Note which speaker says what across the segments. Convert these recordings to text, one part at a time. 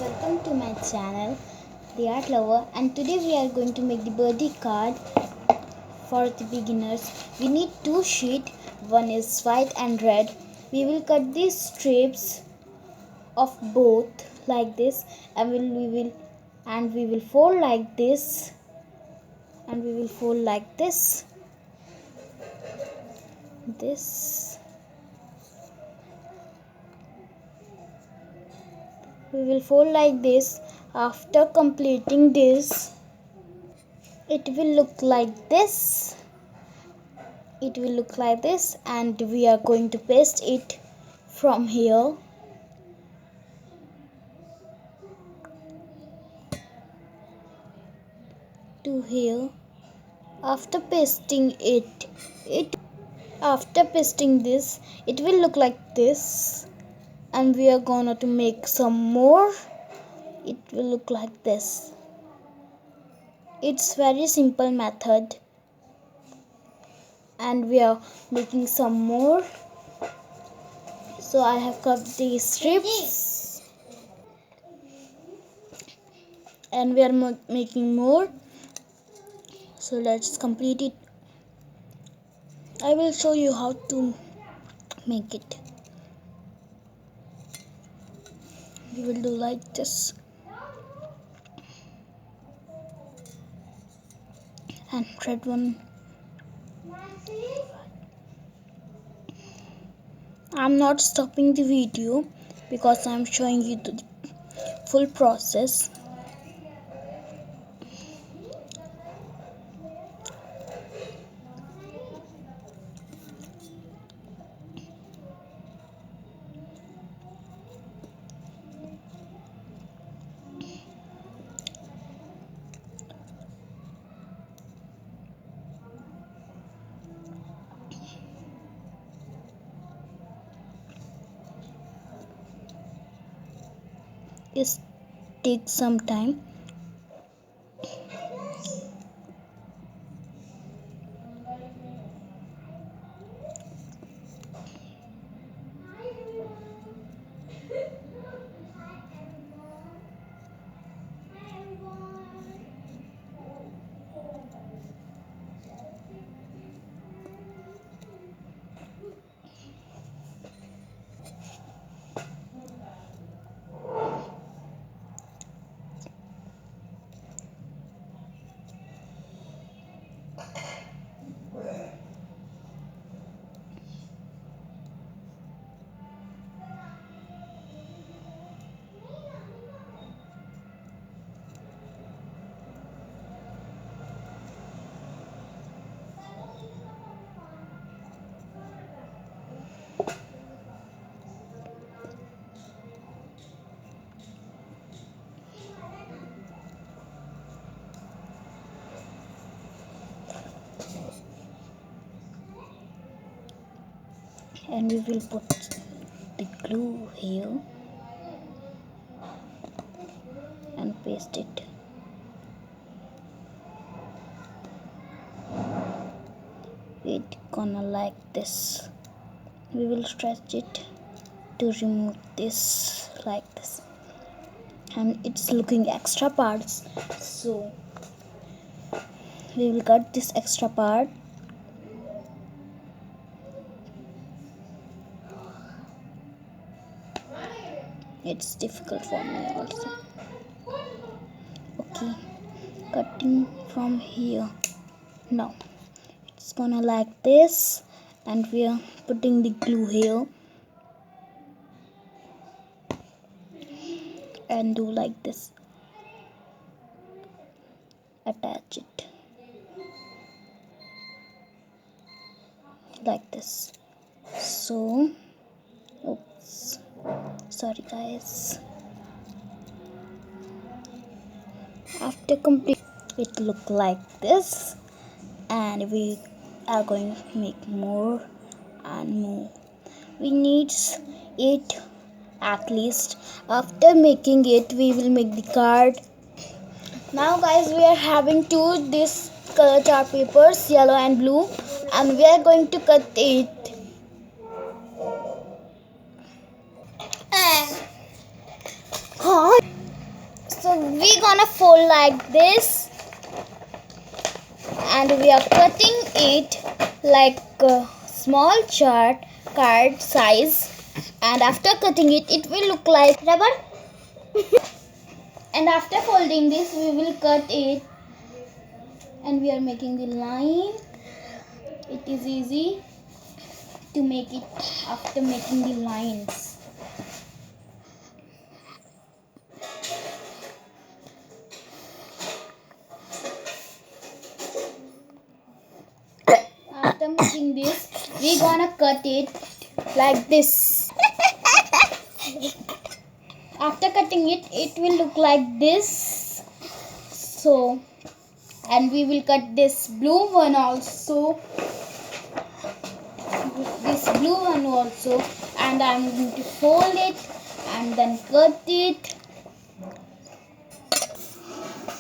Speaker 1: welcome to my channel The Art Lover, and today we are going to make the birthday card for the beginners. We need two sheets, one is white and red. We will cut these strips of both like this, and we will fold like this, and we will fold like this. We will fold like this. After completing this, it will look like this. And we are going to paste it from here to here. After pasting this, it will look like this, and we are gonna to make some more. It will look like this. It's very simple method, and we are making some more. So I have cut these strips, and we are making more. So let's complete it. I will show you how to make it. We will do like this, and red one. I'm not stopping the video because I'm showing you the full process. It takes some time. And we will put the glue here and paste it. It gonna like this. We will stretch it to remove this like this, and it's looking extra parts, so we will cut this extra part. It's difficult for me also. Okay, cutting from here. Now it's gonna like this, and we are putting the glue here and do like this. Attach it like this. So oops, sorry guys. After complete, it look like this, and we are going to make more and more. We need 8 at least. After making it, we will make the card. Now guys, we are having this color chart papers, yellow and blue, and we are going to cut it. So we gonna fold like this, and we are cutting it like a small card size, and after cutting it, it will look like rubber. And after folding this, we will cut it, and we are making the line. It is easy to make it after making the lines. After making this, we gonna cut it like this. After cutting it, it will look like this. So, and we will cut this blue one also. This blue one also, and I'm going to fold it and then cut it.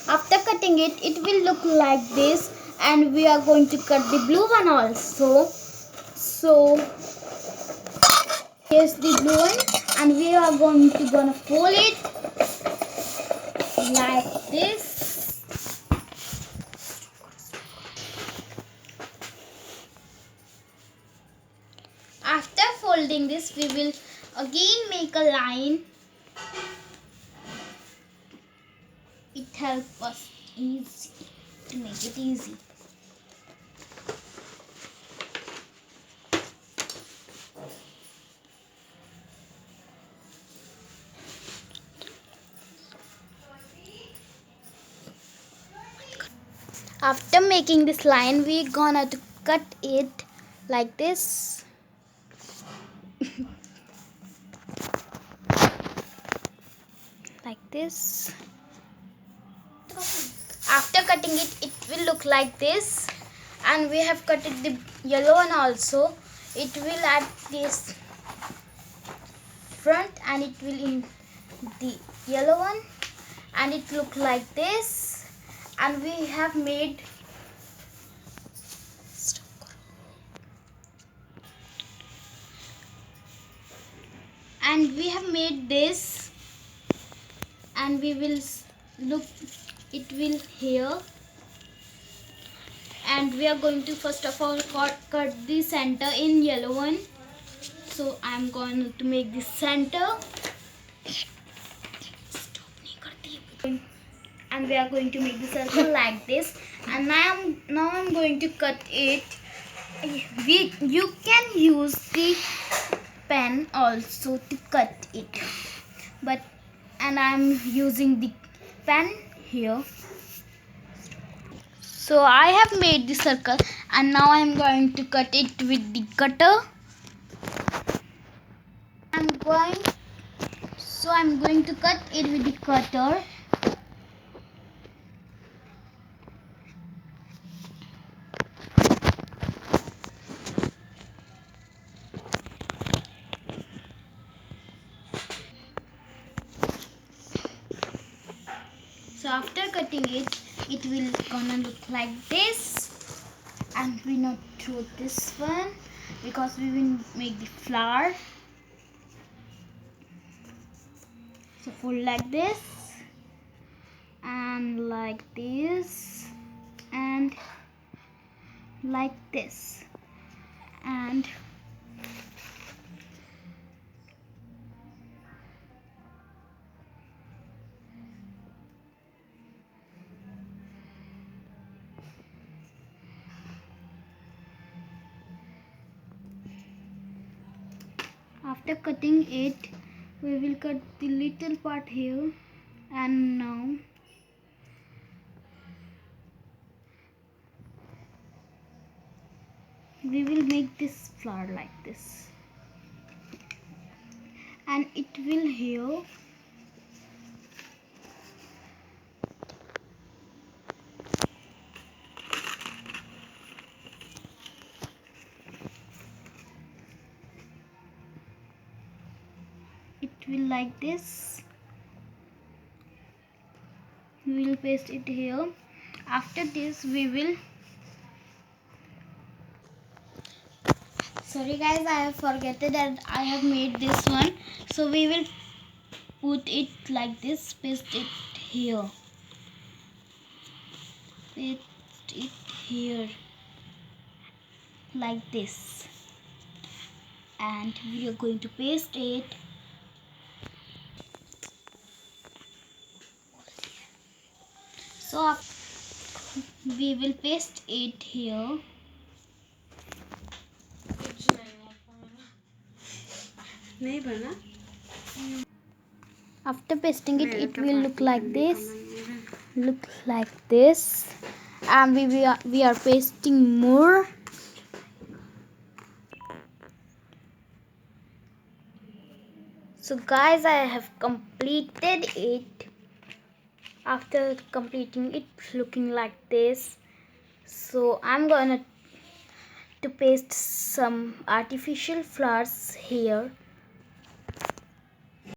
Speaker 1: After cutting it, it will look like this, and we are going to cut the blue one also. So here's the blue one, and we are gonna fold it like this. After folding this, we will again make a line. It helps us easy to make it easy. After making this line, we gonna to cut it like this. Like this. After cutting it, it will look like this, and we have cut it the yellow one also. It will at this front, and it will in the yellow one, and it look like this. And we have made this, and we will look, it will here, and we are going to first of all cut the center in yellow one. So I'm going to make the center, and we are going to make the circle like this. And now I'm going to cut it. You can use the pen also to cut it, and I'm using the pen here. So I have made the circle, and now I'm going to cut it with the cutter. I'm going to cut it with the cutter. So after cutting it, it will gonna look like this, and we not throw this one because we will make the flower. So fold like this, and like this, and like this, and after cutting it, we will cut the little part here, and now we will make this flower like this, and it will here. It will like this. We will paste it here. After this, we will, sorry guys, I have forgotten that I have made this one. So we will put it like this, paste it here. Paste it here like this, and we are going to paste it. So we will paste it here.
Speaker 2: नहीं बना.
Speaker 1: After pasting it, it will look like this. And we are pasting more. So guys, I have completed it. After completing it, looking like this. So I'm gonna to paste some artificial flowers here.